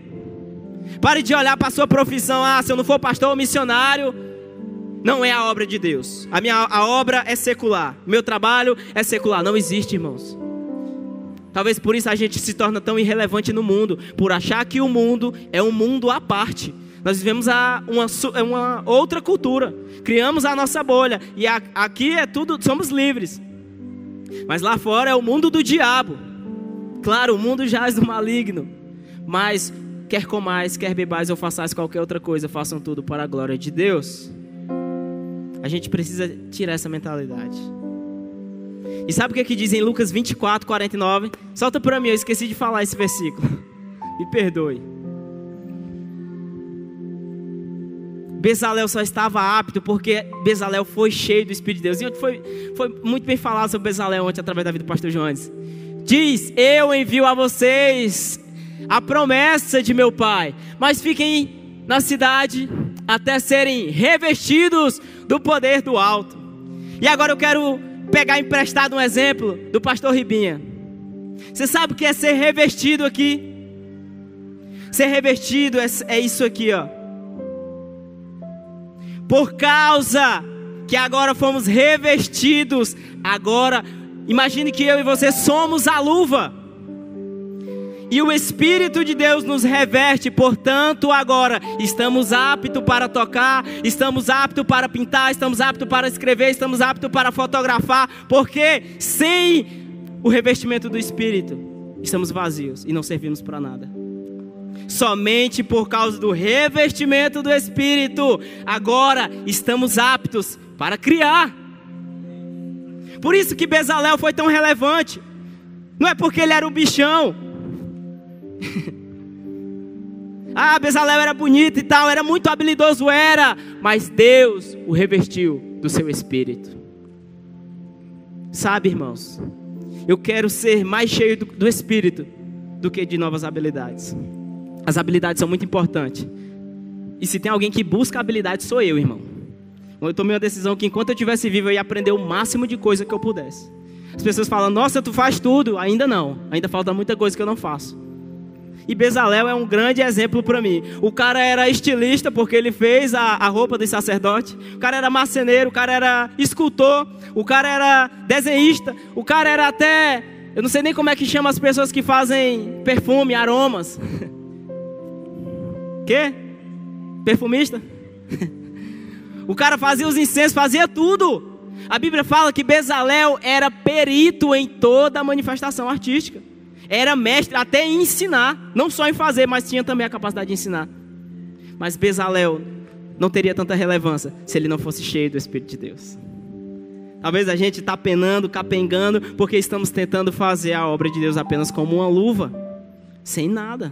Speaker 1: Pare de olhar para a sua profissão, se eu não for pastor ou missionário, não é a obra de Deus. A obra é secular, meu trabalho é secular. Não existe, irmãos. Talvez por isso a gente se torna tão irrelevante no mundo, por achar que o mundo é um mundo à parte. Nós vivemos uma outra cultura, criamos a nossa bolha, e aqui é tudo, somos livres. Mas lá fora é o mundo do diabo. Claro, o mundo jaz do maligno, mas quer comais, quer bebais ou façais qualquer outra coisa, façam tudo para a glória de Deus. A gente precisa tirar essa mentalidade. E sabe o que diz em Lucas 24, 49? Solta para mim, eu esqueci de falar esse versículo. Me perdoe. Bezalel só estava apto porque Bezalel foi cheio do Espírito de Deus. E foi muito bem falado sobre Bezalel ontem através da vida do pastor Jones. Diz, eu envio a vocês a promessa de meu pai, mas fiquem na cidade até serem revestidos do poder do alto. E agora eu quero pegar emprestado um exemplo do pastor Ribinha. Você sabe o que é ser revestido aqui? Ser revestido é isso aqui, ó. Por causa que agora fomos revestidos, agora, imagine que eu e você somos a luva. E o Espírito de Deus nos reveste, portanto agora estamos aptos para tocar, estamos aptos para pintar, estamos aptos para escrever, estamos aptos para fotografar, porque sem o revestimento do Espírito, estamos vazios e não servimos para nada. Somente por causa do revestimento do Espírito, agora estamos aptos para criar. Por isso que Bezalel foi tão relevante. Não é porque ele era um bichão. Bezalel era bonito e tal, era muito habilidoso, mas Deus o revestiu do seu Espírito. Sabe, irmãos, eu quero ser mais cheio do Espírito do que de novas habilidades. As habilidades são muito importantes. E se tem alguém que busca habilidade, sou eu, irmão. Eu tomei uma decisão que enquanto eu estivesse vivo, eu ia aprender o máximo de coisa que eu pudesse. As pessoas falam, nossa, tu faz tudo. Ainda não, ainda falta muita coisa que eu não faço. E Bezalel é um grande exemplo para mim. O cara era estilista porque ele fez a roupa do sacerdote. O cara era marceneiro, o cara era escultor, o cara era desenhista, o cara era até... Eu não sei nem como é que chama as pessoas que fazem perfume, aromas. Quê? Perfumista? O cara fazia os incensos, fazia tudo. A Bíblia fala que Bezalel era perito em toda a manifestação artística. Era mestre até em ensinar. Não só em fazer, mas tinha também a capacidade de ensinar. Mas Bezalel não teria tanta relevância se ele não fosse cheio do Espírito de Deus. Talvez a gente está penando, capengando, porque estamos tentando fazer a obra de Deus apenas como uma luva, sem nada.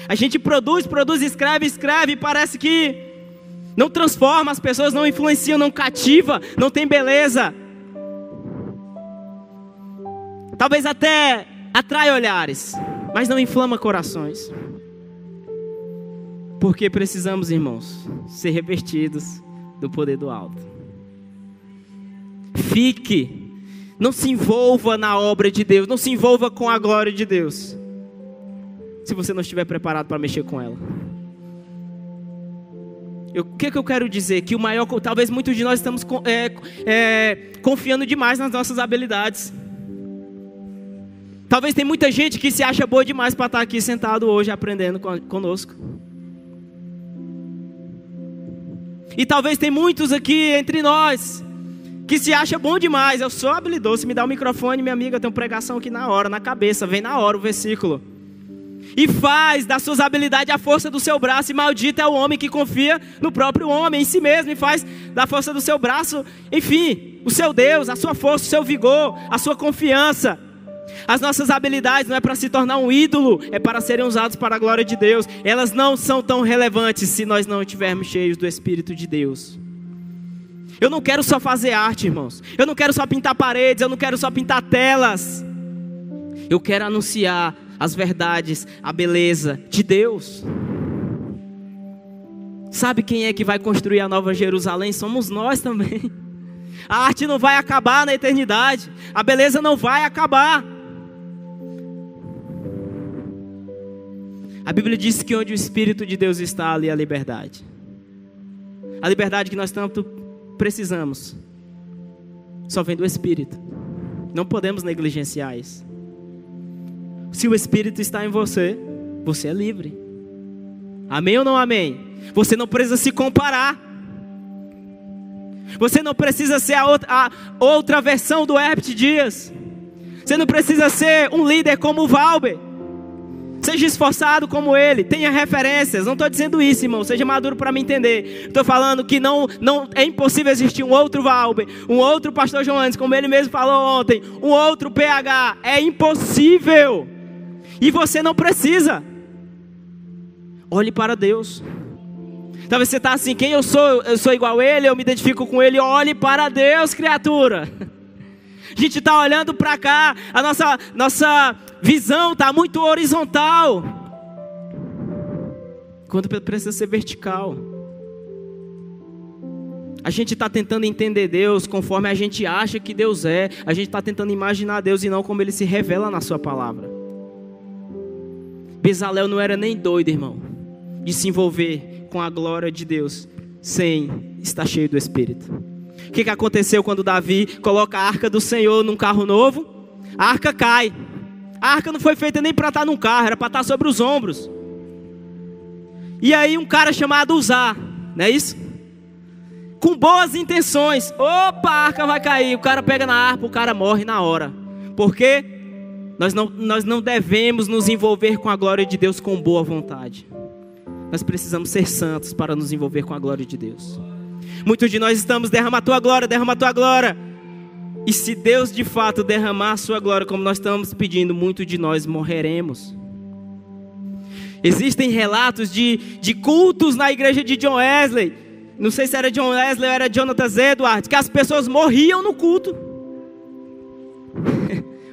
Speaker 1: A gente produz, escreve, e parece que não transforma as pessoas, não influencia, não cativa, não tem beleza. Talvez até atrai olhares, mas não inflama corações. Porque precisamos, irmãos, ser revestidos do poder do alto. Fique, não se envolva na obra de Deus, não se envolva com a glória de Deus, se você não estiver preparado para mexer com ela. O que eu quero dizer? Que talvez muitos de nós estamos confiando demais nas nossas habilidades. Talvez tem muita gente que se acha boa demais para estar aqui sentado hoje aprendendo conosco. E talvez tem muitos aqui entre nós que se acha bom demais. Eu sou habilidoso, se me dá o microfone, minha amiga, eu tenho pregação aqui na hora, na cabeça, vem na hora o versículo. E faz das suas habilidades a força do seu braço, e maldito é o homem que confia no próprio homem, em si mesmo, e faz da força do seu braço, enfim, o seu Deus, a sua força, o seu vigor, a sua confiança. As nossas habilidades não é para se tornar um ídolo, é para serem usadas para a glória de Deus. Elas não são tão relevantes se nós não estivermos cheios do Espírito de Deus. Eu não quero só fazer arte, irmãos. Eu não quero só pintar paredes, eu não quero só pintar telas. Eu quero anunciar as verdades, a beleza de Deus. Sabe quem é que vai construir a Nova Jerusalém? Somos nós também. A arte não vai acabar na eternidade. A beleza não vai acabar. A Bíblia diz que onde o Espírito de Deus está, ali é a liberdade. A liberdade que nós tanto precisamos só vem do Espírito. Não podemos negligenciar isso. Se o Espírito está em você, você é livre. Amém ou não amém? Você não precisa se comparar. Você não precisa ser a outra versão do Herbert Dias. Você não precisa ser um líder como o Valber. Seja esforçado como ele. Tenha referências. Não estou dizendo isso, irmão. Seja maduro para me entender. Estou falando que não é impossível existir um outro Valber, um outro pastor Joanes, como ele mesmo falou ontem, um outro PH. É impossível. E você não precisa. Olhe para Deus. Talvez você está assim, quem eu sou? Eu sou igual a ele, eu me identifico com ele. Olhe para Deus, criatura. A gente está olhando para cá, a nossa visão está muito horizontal, quando precisa ser vertical. A gente está tentando entender Deus conforme a gente acha que Deus é. A gente está tentando imaginar Deus e não como Ele se revela na sua palavra. Bezalel não era nem doido, irmão, de se envolver com a glória de Deus sem estar cheio do Espírito. O que aconteceu quando Davi coloca a arca do Senhor num carro novo? A arca cai. A arca não foi feita nem para estar num carro, era para estar sobre os ombros. E aí um cara chamado Uzá, não é isso? Com boas intenções. Opa, a arca vai cair. O cara pega na harpa, o cara morre na hora. Por quê? Nós não devemos nos envolver com a glória de Deus com boa vontade. Nós precisamos ser santos para nos envolver com a glória de Deus. Muitos de nós estamos, derrama a tua glória, derrama a tua glória. E se Deus de fato derramar a sua glória como nós estamos pedindo, muitos de nós morreremos. Existem relatos de cultos na igreja de John Wesley. Não sei se era John Wesley ou era Jonathan Edwards, que as pessoas morriam no culto.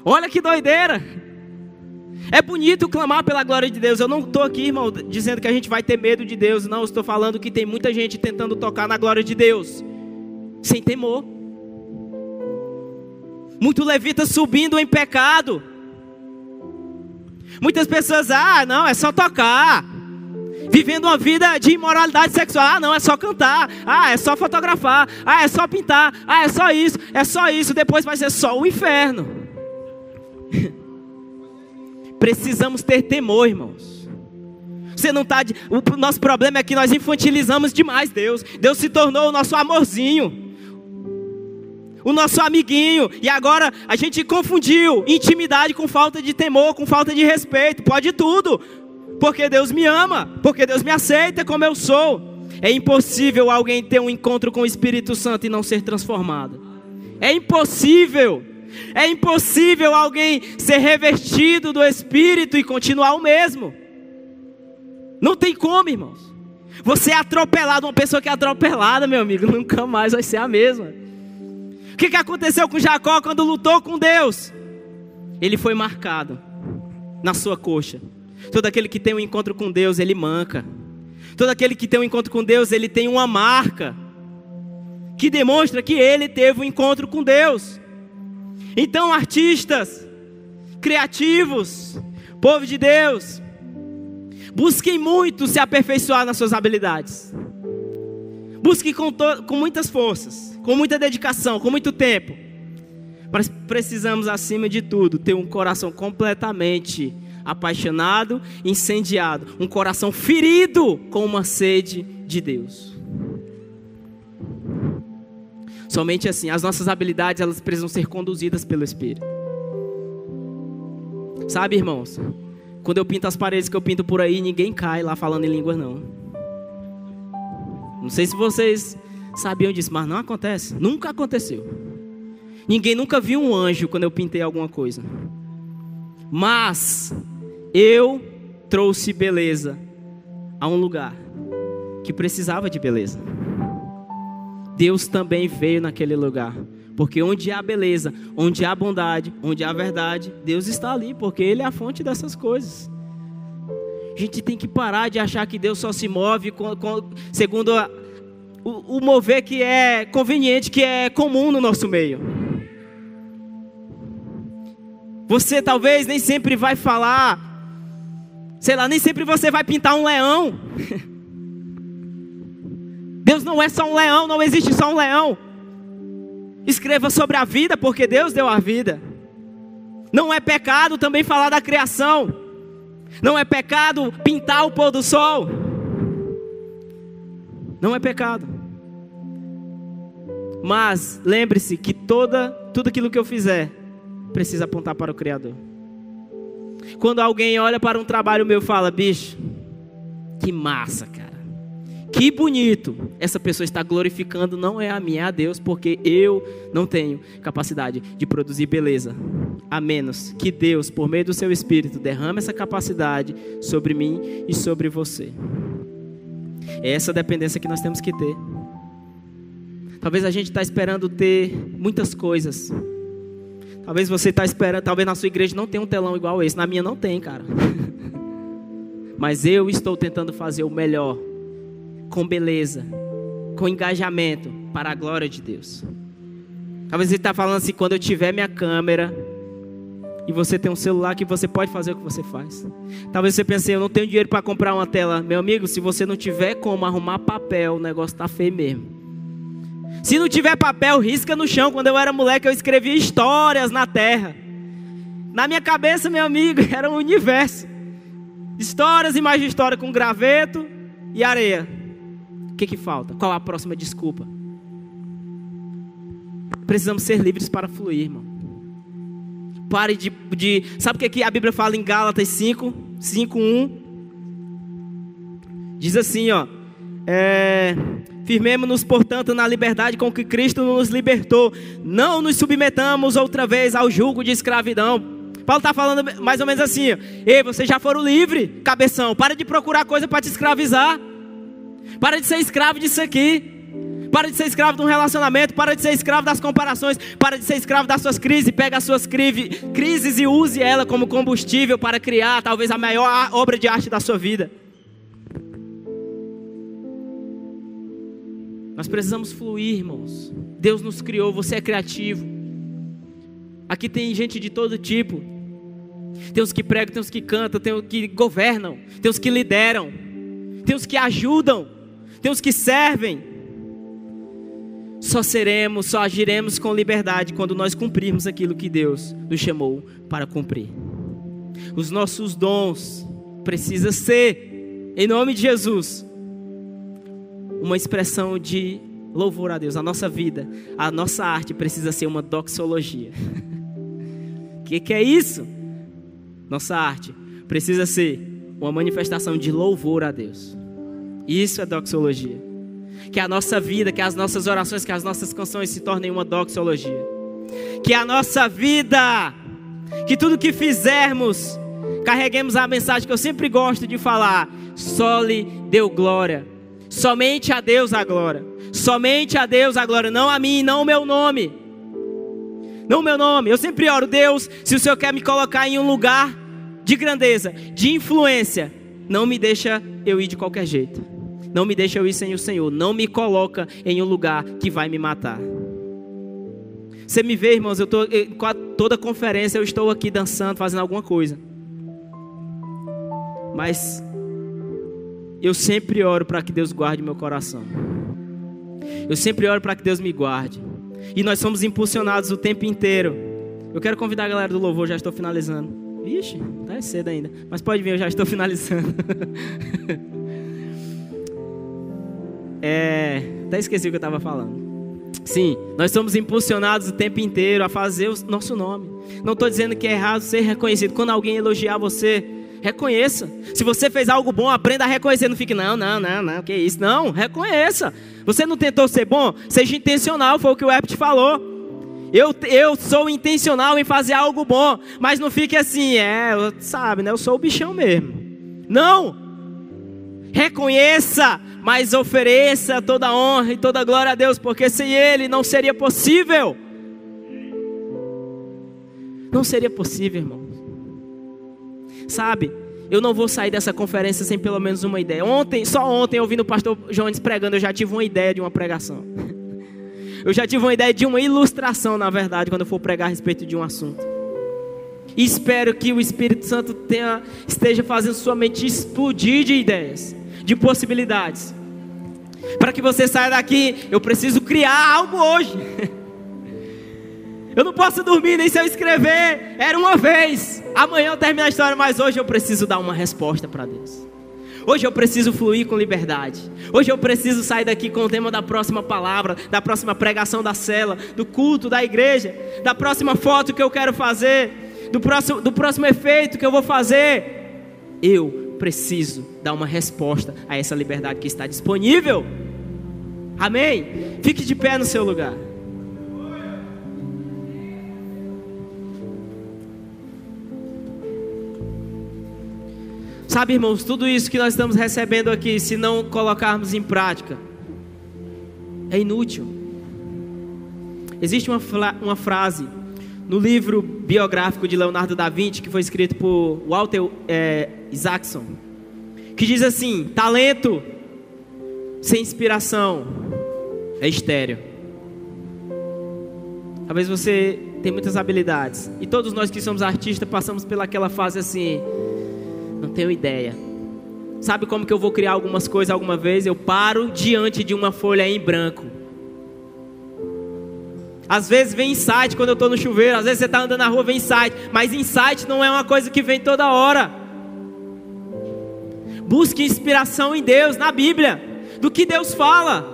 Speaker 1: Olha que doideira. É bonito clamar pela glória de Deus. Eu não estou aqui, irmão, dizendo que a gente vai ter medo de Deus. Não, estou falando que tem muita gente tentando tocar na glória de Deus sem temor. Muito levita subindo em pecado. Muitas pessoas, não, é só tocar. Vivendo uma vida de imoralidade sexual. Não, é só cantar. É só fotografar. É só pintar. É só isso. É só isso. Depois vai ser só o inferno. Precisamos ter temor, irmãos. Você não tá o nosso problema é que nós infantilizamos demais Deus. Deus se tornou o nosso amorzinho, o nosso amiguinho. E agora a gente confundiu intimidade com falta de temor, com falta de respeito. Pode tudo, porque Deus me ama, porque Deus me aceita como eu sou. É impossível alguém ter um encontro com o Espírito Santo e não ser transformado. É impossível. É impossível alguém ser revestido do Espírito e continuar o mesmo. Não tem como, irmãos. Você é atropelado, uma pessoa que é atropelada, meu amigo, nunca mais vai ser a mesma. O que aconteceu com Jacó quando lutou com Deus? Ele foi marcado na sua coxa. Todo aquele que tem um encontro com Deus, ele manca. Todo aquele que tem um encontro com Deus, ele tem uma marca que demonstra que ele teve um encontro com Deus. Então, artistas, criativos, povo de Deus, busquem muito se aperfeiçoar nas suas habilidades. Busquem com muitas forças, com muita dedicação, com muito tempo. Mas precisamos, acima de tudo, ter um coração completamente apaixonado, incendiado. Um coração ferido com uma sede de Deus. Somente assim. As nossas habilidades, elas precisam ser conduzidas pelo Espírito. Sabe, irmãos? Quando eu pinto as paredes que eu pinto por aí, ninguém cai lá falando em línguas, não. Não sei se vocês sabiam disso, mas não acontece. Nunca aconteceu. Ninguém nunca viu um anjo quando eu pintei alguma coisa. Mas eu trouxe beleza a um lugar que precisava de beleza. Deus também veio naquele lugar. Porque onde há beleza, onde há bondade, onde há verdade, Deus está ali, porque Ele é a fonte dessas coisas. A gente tem que parar de achar que Deus só se move segundo o mover que é conveniente, que é comum no nosso meio. Você talvez nem sempre vai falar, sei lá, nem sempre você vai pintar um leão. Deus não é só um leão, não existe só um leão. Escreva sobre a vida, porque Deus deu a vida. Não é pecado também falar da criação. Não é pecado pintar o pôr do sol. Não é pecado. Mas lembre-se que tudo aquilo que eu fizer precisa apontar para o Criador. Quando alguém olha para um trabalho meu e fala, bicho, que massa, cara. Que bonito. Essa pessoa está glorificando, não é a mim, é a Deus, porque eu não tenho capacidade de produzir beleza. A menos que Deus, por meio do seu Espírito, derrame essa capacidade sobre mim e sobre você. É essa dependência que nós temos que ter. Talvez a gente está esperando ter muitas coisas. Talvez você está esperando, talvez na sua igreja não tenha um telão igual esse. Na minha não tem, cara. Mas eu estou tentando fazer o melhor, com beleza, com engajamento, para a glória de Deus. Talvez você está falando assim, quando eu tiver minha câmera, e você tem um celular que você pode fazer o que você faz. Talvez você pense, eu não tenho dinheiro para comprar uma tela. Meu amigo, se você não tiver como arrumar papel, o negócio está feio mesmo. Se não tiver papel, risca no chão. Quando eu era moleque, eu escrevia histórias na terra. Na minha cabeça, meu amigo, era um universo. Histórias e mais de história com graveto e areia. O que falta? Qual a próxima desculpa? Precisamos ser livres para fluir, irmão. Pare de... Sabe o que a Bíblia fala em Gálatas 5:1? Diz assim, ó. Firmemo-nos, portanto, na liberdade com que Cristo nos libertou. Não nos submetamos outra vez ao jugo de escravidão. Paulo está falando mais ou menos assim, ó. Ei, vocês já foram livres, cabeção. Para de procurar coisa para te escravizar. Para de ser escravo disso aqui. Para de ser escravo de um relacionamento. Para de ser escravo das comparações. Para de ser escravo das suas crises. Pega as suas crises e use ela como combustível para criar talvez a maior obra de arte da sua vida. Nós precisamos fluir, irmãos. Deus nos criou, você é criativo. Aqui tem gente de todo tipo. Tem os que pregam, tem os que cantam, tem os que governam, tem os que lideram, tem os que ajudam, tem os que servem. Só agiremos com liberdade quando nós cumprirmos aquilo que Deus nos chamou para cumprir. Os nossos dons precisam ser, em nome de Jesus, uma expressão de louvor a Deus. A nossa vida, a nossa arte precisa ser uma doxologia. O que é isso? Nossa arte precisa ser uma manifestação de louvor a Deus. Isso é doxologia. Que a nossa vida, que as nossas orações, que as nossas canções se tornem uma doxologia. Que a nossa vida, que tudo que fizermos, carreguemos a mensagem que eu sempre gosto de falar: só lhe deu glória. Somente a Deus a glória. Somente a Deus a glória. Não a mim, não o meu nome. Não o meu nome. Eu sempre oro, Deus, se o Senhor quer me colocar em um lugar de grandeza, de influência, não me deixa eu ir de qualquer jeito. Não me deixa eu ir sem o Senhor. Não me coloca em um lugar que vai me matar. Você me vê, irmãos, toda conferência eu estou aqui dançando, fazendo alguma coisa. Mas eu sempre oro para que Deus guarde meu coração. Eu sempre oro para que Deus me guarde. E nós somos impulsionados o tempo inteiro. Eu quero convidar a galera do louvor, já estou finalizando. Ixi, tá cedo ainda. Mas pode vir, eu já estou finalizando. Até esqueci o que eu estava falando. Sim, nós somos impulsionados o tempo inteiro a fazer o nosso nome. Não estou dizendo que é errado ser reconhecido. Quando alguém elogiar você, reconheça. Se você fez algo bom, aprenda a reconhecer. Não fique, não, que isso. Não, reconheça. Você não tentou ser bom? Seja intencional, foi o que o Herbert falou. Eu sou intencional em fazer algo bom. Mas não fique assim, sabe, né? Eu sou o bichão mesmo. Não! Reconheça, mas ofereça toda a honra e toda a glória a Deus, porque sem Ele não seria possível. Não seria possível, irmãos. Sabe, eu não vou sair dessa conferência sem pelo menos uma ideia. Só ontem, ouvindo o pastor Jones pregando, eu já tive uma ideia de uma pregação. Eu já tive uma ideia de uma ilustração, na verdade, quando eu for pregar a respeito de um assunto. E espero que o Espírito Santo esteja fazendo sua mente explodir de ideias, de possibilidades. Para que você saia daqui, eu preciso criar algo hoje. Eu não posso dormir nem se eu escrever. Era uma vez. Amanhã eu termino a história, mas hoje eu preciso dar uma resposta para Deus. Hoje eu preciso fluir com liberdade. Hoje eu preciso sair daqui com o tema da próxima palavra, da próxima pregação da cela, do culto da igreja, da próxima foto que eu quero fazer, do próximo efeito que eu vou fazer. Eu preciso dar uma resposta a essa liberdade que está disponível. Amém? Fique de pé no seu lugar. Sabe, irmãos, tudo isso que nós estamos recebendo aqui, se não colocarmos em prática, é inútil. Existe uma frase no livro biográfico de Leonardo da Vinci, que foi escrito por Walter Isaacson, que diz assim: talento sem inspiração é estéril. Talvez você tenha muitas habilidades, e todos nós que somos artistas passamos pelaquela fase assim: não tenho ideia. Sabe como que eu vou criar algumas coisas alguma vez? Eu paro diante de uma folha em branco. Às vezes vem insight quando eu estou no chuveiro. Às vezes você está andando na rua, vem insight. Mas insight não é uma coisa que vem toda hora. Busque inspiração em Deus, na Bíblia, do que Deus fala.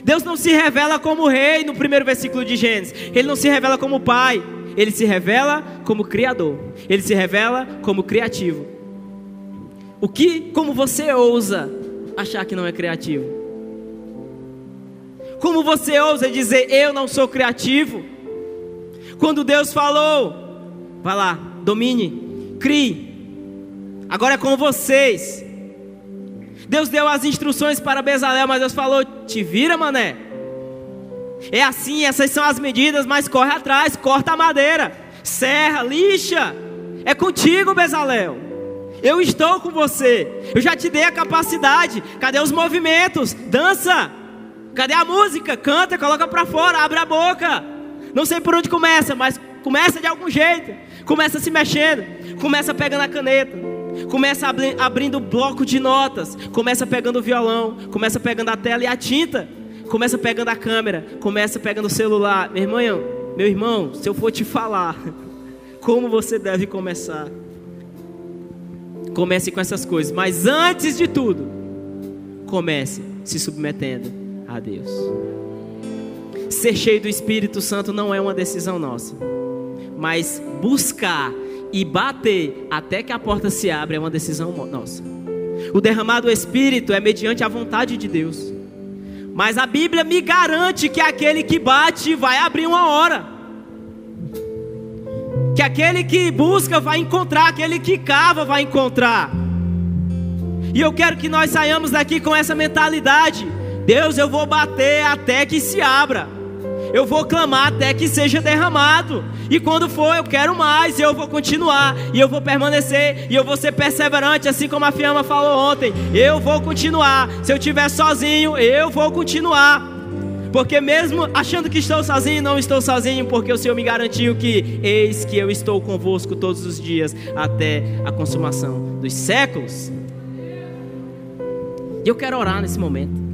Speaker 1: Deus não se revela como rei no primeiro versículo de Gênesis. Ele não se revela como pai. Ele se revela como criador. Ele se revela como criativo. Como você ousa achar que não é criativo? Como você ousa dizer eu não sou criativo? Quando Deus falou, vai lá, domine, crie. Agora é com vocês. Deus deu as instruções para Bezalel, mas Deus falou: te vira, mané. É assim, essas são as medidas, mas corre atrás, corta a madeira, serra, lixa. É contigo, Bezalel. Eu estou com você. Eu já te dei a capacidade. Cadê os movimentos? Dança. Cadê a música? Canta, coloca para fora, abre a boca. Não sei por onde começa, mas começa de algum jeito. Começa se mexendo. Começa pegando a caneta. Começa abrindo bloco de notas. Começa pegando o violão. Começa pegando a tela e a tinta. Começa pegando a câmera, começa pegando o celular. Meu irmão, se eu for te falar como você deve começar, comece com essas coisas. Mas antes de tudo, comece se submetendo a Deus. Ser cheio do Espírito Santo não é uma decisão nossa, mas buscar e bater até que a porta se abra é uma decisão nossa. O derramado do Espírito é mediante a vontade de Deus. Mas a Bíblia me garante que aquele que bate vai abrir uma hora. Que aquele que busca vai encontrar, aquele que cava vai encontrar. E eu quero que nós saiamos daqui com essa mentalidade: Deus, eu vou bater até que se abra. Eu vou clamar até que seja derramado. E quando for, eu quero mais. E eu vou continuar. E eu vou permanecer. E eu vou ser perseverante, assim como a Fiamma falou ontem. Eu vou continuar. Se eu estiver sozinho, eu vou continuar. Porque mesmo achando que estou sozinho, não estou sozinho. Porque o Senhor me garantiu que eis que eu estou convosco todos os dias, até a consumação dos séculos. E eu quero orar nesse momento.